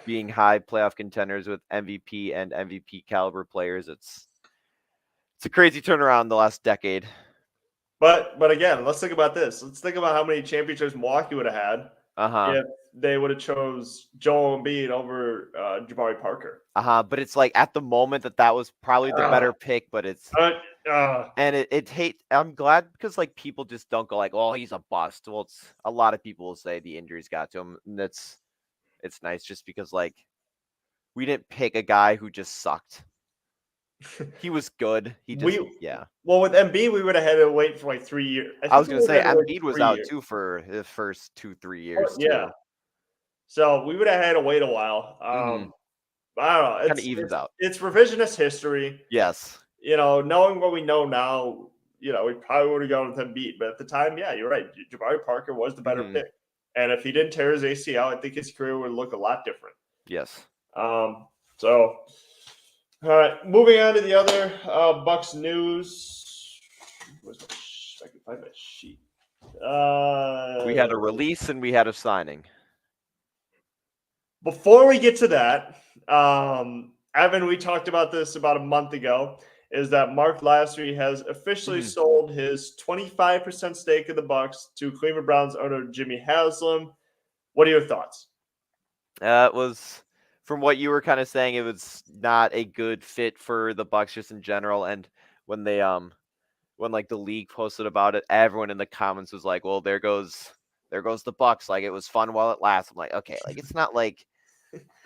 being high playoff contenders with MVP and MVP caliber players. It's a crazy turnaround the last decade. But again, let's think about this. Let's think about how many championships Milwaukee would have had if they would have chose Joel Embiid over Jabari Parker. But it's like at the moment that was probably the better pick, but it's and I'm glad because like people just don't go like, oh, he's a bust. Well, it's a lot of people will say the injuries got to him, and it's nice just because like we didn't pick a guy who just sucked. He was good. Well, with Embiid, we would have had to wait for like 3 years. I was going to say Embiid was out too for the first 2-3 years. Yeah. So we would have had to wait a while. I don't know. It kind of evens out. It's revisionist history. Yes. Knowing what we know now, we probably would have gone with Embiid. But at the time, yeah, you're right. Jabari Parker was the better pick. And if he didn't tear his ACL, I think his career would look a lot different. Yes. So... All right, moving on to the other Bucks news. I can find my sheet. We had a release and we had a signing. Before we get to that, Evan, we talked about this about a month ago, is that Mark Lassery has officially Mhm. sold his 25% stake in the Bucks to Cleveland Browns owner Jimmy Haslem. What are your thoughts? It was from what you were kind of saying, it was not a good fit for the Bucks just in general. And when they when like the league posted about it, everyone in the comments was like, "Well, there goes the Bucks. Like it was fun while it lasts." I'm like, okay, like it's not like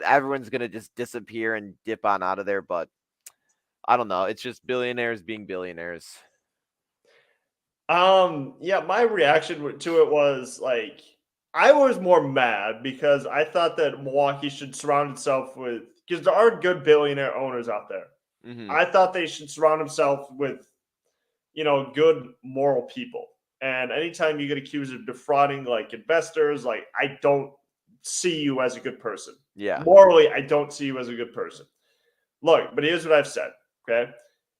everyone's gonna just disappear and dip on out of there, but I don't know. It's just billionaires being billionaires. Yeah, my reaction to it was like I was more mad because I thought that Milwaukee should surround itself with because there are good billionaire owners out there. Hmm. I thought they should surround themselves with good moral people. And anytime you get accused of defrauding like investors, like I don't see you as a good person. Yeah. Morally, I don't see you as a good person. Look, but here's what I've said. Okay.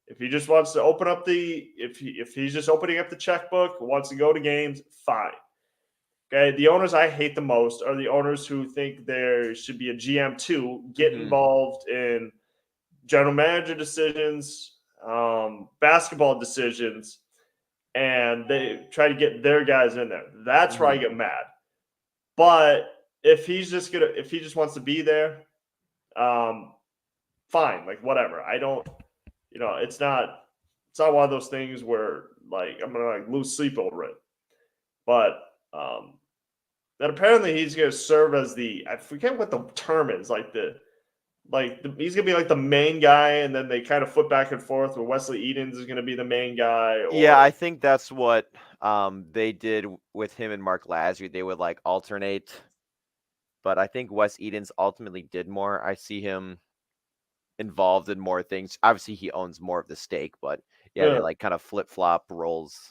If he just wants to open up if he's just opening up the checkbook, wants to go to games, fine. Okay. The owners I hate the most are the owners who think there should be a GM too, get Hmm. involved in general manager decisions, basketball decisions, and they try to get their guys in there. That's where I Hmm. get mad. But if if he just wants to be there, um, fine, like whatever. I don't, it's not one of those things where like I'm gonna like lose sleep over it. But that apparently he's gonna serve as I forget what the term is, he's gonna be like the main guy, and then they kind of flip back and forth. Where Wesley Edens is gonna be the main guy, Yeah, or I think that's what they did with him and Mark Lasry. They would like alternate, but I think Wes Edens ultimately did more. I see him involved in more things. Obviously, he owns more of the stake, but yeah, they yeah. like kind of flip flop roles.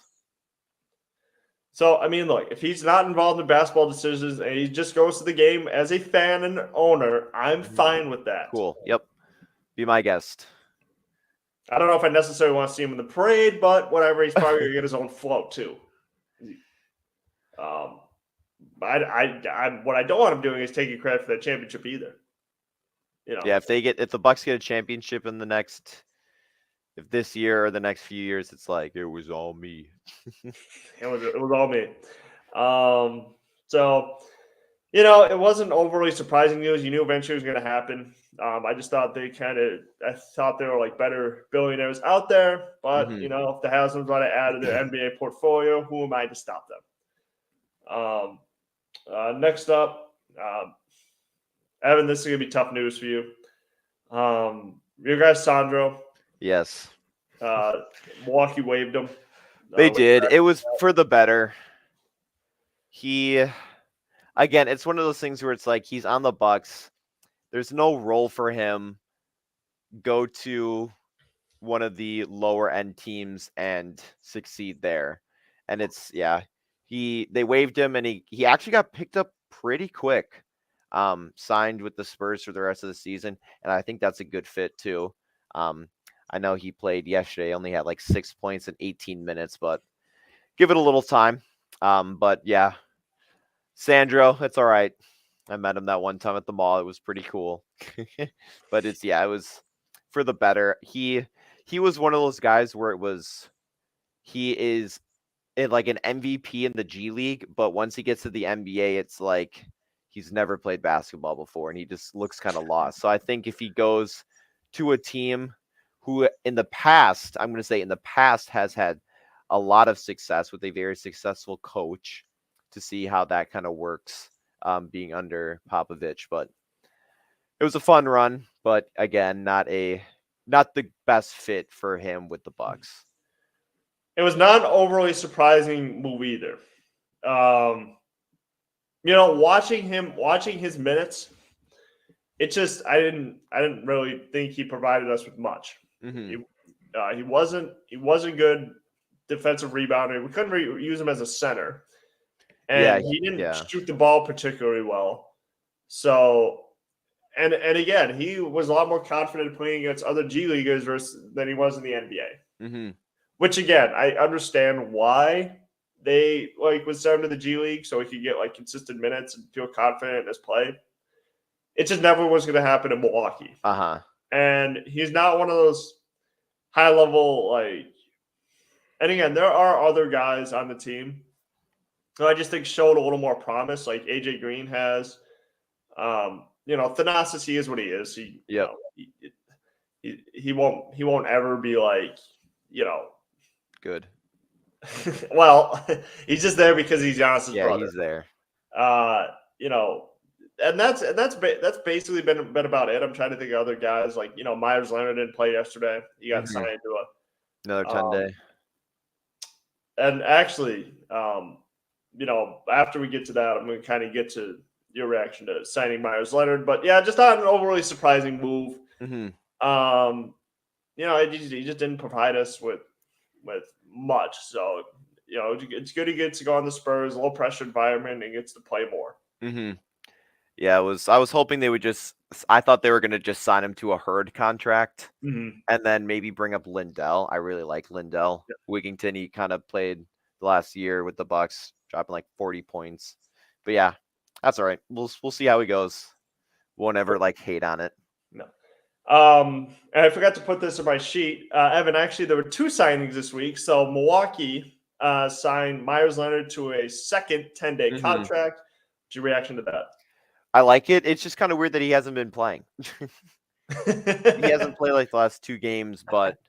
So I mean, look, if he's not involved in basketball decisions and he just goes to the game as a fan and owner, I'm Mhm. fine with that. Cool. Yep. Be my guest. I don't know if I necessarily want to see him in the parade, but whatever. He's probably gonna get his own float too. Um, what I don't want him doing is taking credit for that championship either. You know, Yeah, if the Bucks get a championship in the next if this year or the next few years, it's like it was all me. it was all me. So it wasn't overly surprising news. You knew eventually it was going to happen. I just thought I thought there were like better billionaires out there, but Hmm. if the Haslam's want to add to their NBA portfolio, who am I to stop them? Next up, Evan, this is going to be tough news for you. Your guy Sandro, Yes, uh, Milwaukee waived him. they Which did. It was for the better. He again, it's one of those things where it's like he's on the Bucks. There's no role for him. Go to one of the lower end teams and succeed there. And it's yeah, they waived him and he actually got picked up pretty quick. Signed with the Spurs for the rest of the season, and I think that's a good fit too. I know he played yesterday, only had like 6 points in 18 minutes, but give it a little time. But yeah, Sandro, it's all right. I met him that one time at the mall. It was pretty cool. But it was for the better. He was one of those guys where he is like an MVP in the G League, but once he gets to the NBA, it's like he's never played basketball before and he just looks kind of lost. So I think if he goes to a team who in the past, I'm going to say in the past has had a lot of success with a very successful coach to see how that kind of works being under Popovich, but it was a fun run, but again, not the best fit for him with the Bucks. it was not an overly surprising move either. Watching his minutes, it just I didn't really think he provided us with much. Hmm. He wasn't good defensive rebounder. We couldn't use him as a center, Yeah, and he didn't yeah. shoot the ball particularly well. So, and again, he was a lot more confident playing against other G leaguers than he was in the NBA. Hmm. Which again, I understand why they would send him to the G League so he could get like consistent minutes and feel confident in his play. It just never was going to happen in Milwaukee. And he's not one of those high level, like, and again, there are other guys on the team who I just think showed a little more promise, like AJ Green has. Thanasis, he is what he is. He won't ever be like, good. Well, he's just there because he's Giannis's brother. Yeah, he's there. And that's basically been about it. I'm trying to think of other guys like Myers Leonard didn't play yesterday. He got signed to another 10-day. And actually, after we get to that, I'm going to kind of get to your reaction to signing Myers Leonard. But yeah, just not an overly surprising move. Mm-hmm. He just didn't provide us with much. So it's good he gets to go on the Spurs, low pressure environment, and gets to play more. Mm-hmm. Yeah, I was hoping they would I thought they were going to just sign him to a Hurd contract and then maybe bring up Lindell. I really like Lindell. Yep. Wigington, he kind of played the last year with the Bucks, dropping like 40 points. But yeah, that's all right. We'll see how he goes. Won't ever hate on it. No. And I forgot to put this in my sheet. Evan, actually, there were 2 signings this week. So Milwaukee signed Myers Leonard to a second 10-day contract. What's your reaction to that? I like it. It's just kind of weird that he hasn't been playing. He hasn't played the last 2 games, but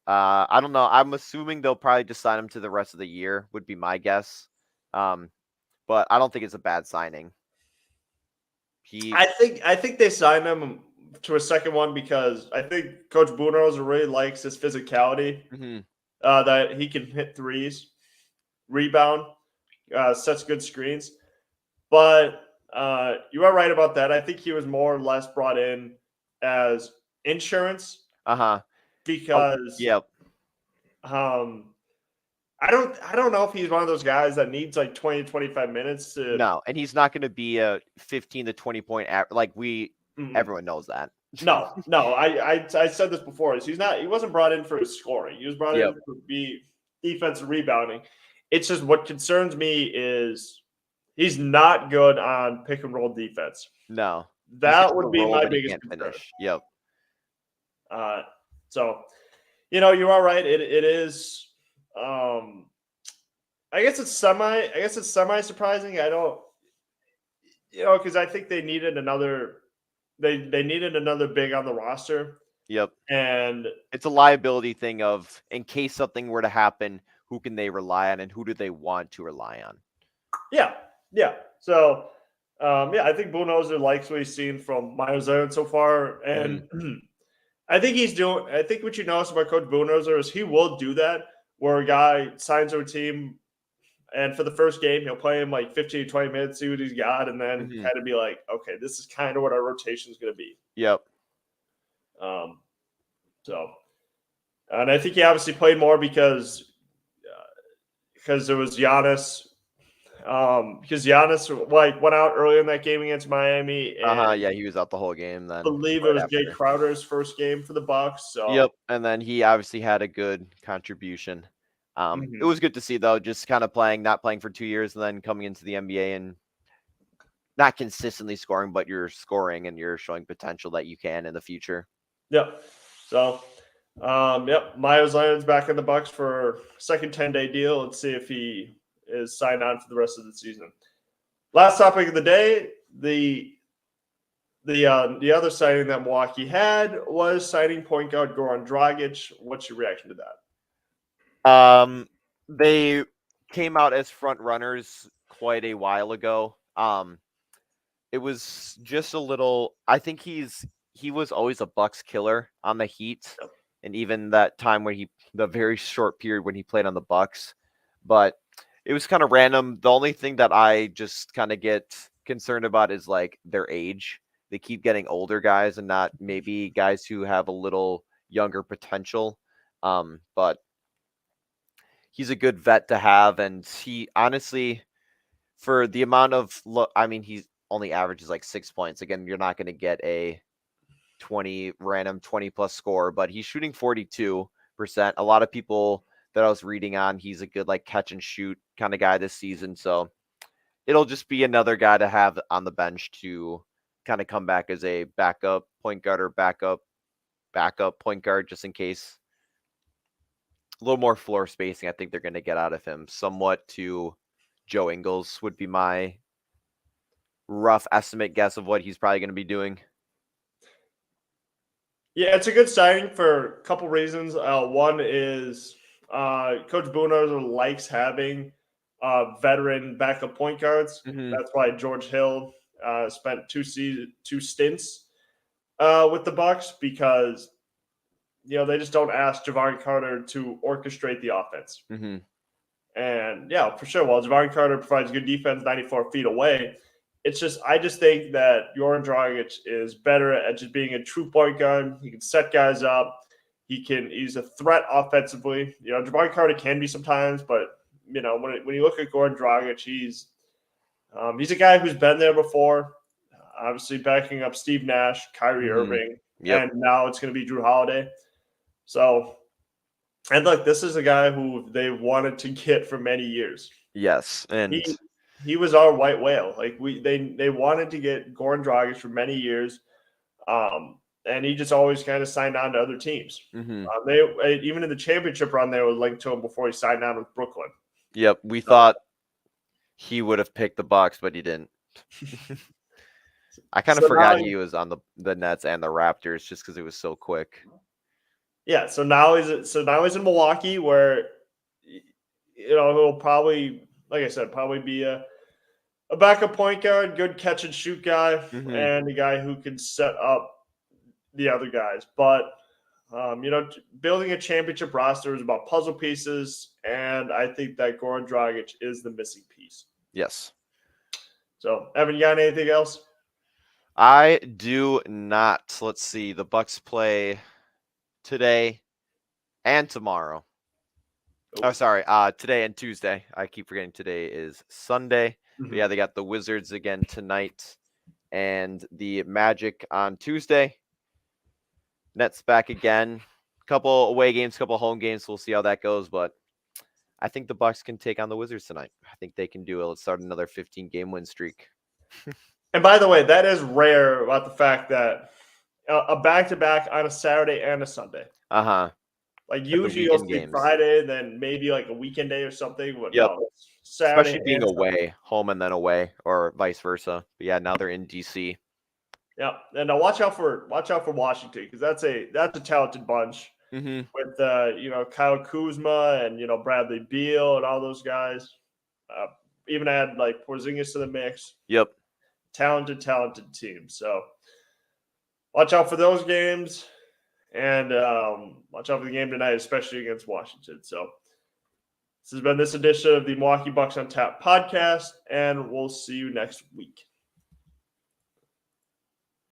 I don't know. I'm assuming they'll probably just sign him to the rest of the year, would be my guess. But I don't think it's a bad signing. I think they signed him to a second one because I think Coach Budenholzer really likes his physicality, that he can hit threes, rebound, sets good screens. But you are right about that. I think he was more or less brought in as insurance. Because I don't know if he's one of those guys that needs 20 to 25 minutes to. No, and he's not going to be a 15 to 20 point everyone knows that. No. I said this before. He wasn't brought in for his scoring. He was brought in to be defensive rebounding. It's just what concerns me is he's not good on pick and roll defense. No. That would be my biggest concern. Yep. So, you are right. It is. I guess it's semi surprising. I don't, because I think they needed another. They needed another big on the roster. Yep. And it's a liability thing of in case something were to happen, who can they rely on and who do they want to rely on? Yeah. So, I think Budenholzer likes what he's seen from Myers Leonard so far, and I think what you notice about Coach Budenholzer is he will do that where a guy signs to a team, and for the first game he'll play him 15 to 20 minutes, see what he's got, and then kind of be like, okay, this is kind of what our rotation is going to be. Yep. And I think he obviously played more because there was Giannis. Because Giannis went out early in that game against Miami. And yeah, he was out the whole game. Then I believe it was Jay Crowder's first game for the Bucks. So yep, and then he obviously had a good contribution. It was good to see though, just kind of not playing for 2 years, and then coming into the NBA and not consistently scoring, but you're scoring and you're showing potential that you can in the future. Yep. So, Myers Leonard's back in the Bucks for second 10-day deal. Let's see if he is signed on for the rest of the season. Last topic of the day, the other signing that Milwaukee had was signing point guard Goran Dragic. What's your reaction to that? They came out as front runners quite a while ago. It was just a little. I think he was always a Bucks killer on the Heat, and even that time when the very short period when he played on the Bucks, but it was kind of random. The only thing that I just kind of get concerned about is their age. They keep getting older guys and not maybe guys who have a little younger potential. But he's a good vet to have. And he honestly, for the amount of he only averages 6 points. Again, you're not going to get a 20 plus score, but he's shooting 42%. A lot of people that I was reading on, he's a good catch and shoot kind of guy this season. So it'll just be another guy to have on the bench to kind of come back as a backup point guard or backup point guard just in case. A little more floor spacing I think they're going to get out of him. Somewhat to Joe Ingles would be my rough estimate guess of what he's probably going to be doing. Yeah, it's a good signing for a couple reasons. One is Coach Boonhoser likes having veteran backup point guards. Mm-hmm. That's why George Hill spent two stints with the Bucks, because they just don't ask Jevon Carter to orchestrate the offense. Mm-hmm. And yeah, for sure. While Jevon Carter provides good defense 94 feet away, I just think that Goran Dragic is better at just being a true point guard. He can set guys up. He's a threat offensively. Jevon Carter can be sometimes, but when you look at Goran Dragic, he's a guy who's been there before. Obviously, backing up Steve Nash, Kyrie Irving, and now it's going to be Drew Holiday. So, and look, this is a guy who they wanted to get for many years. Yes, and he was our white whale. Like they wanted to get Goran Dragic for many years, and he just always kind of signed on to other teams. Mm-hmm. They even in the championship run, they were linked to him before he signed on with Brooklyn. Yep, we thought he would have picked the Bucks, but he didn't. I kind of forgot he was on the Nets and the Raptors just because it was so quick. Yeah, so now he's in Milwaukee, where he'll probably, like I said, probably be a backup point guard, good catch and shoot guy, and a guy who can set up the other guys. But building a championship roster is about puzzle pieces, and I think that Goran Dragic is the missing piece. Yes. So, Evan, you got anything else? I do not. Let's see. The Bucks play today and tomorrow. Oh, sorry. Today and Tuesday. I keep forgetting today is Sunday. But yeah, they got the Wizards again tonight and the Magic on Tuesday. Nets back again. Couple away games, couple home games. We'll see how that goes. But I think the Bucks can take on the Wizards tonight. I think they can do it. Let's start another 15-game win streak. And by the way, that is rare about the fact that a back-to-back on a Saturday and a Sunday. Uh-huh. Like usually you'll see Friday, then maybe like a weekend day or something. But no, Saturday, especially being away, home and then away, or vice versa. But yeah, now they're in DC. Yeah, and now watch out for Washington, because that's a talented bunch with Kyle Kuzma and Bradley Beal and all those guys. Even add like Porzingis to the mix. Yep, talented team. So watch out for those games. And watch out for the game tonight, especially against Washington. So this has been this edition of the Milwaukee Bucks on Tap podcast, and we'll see you next week.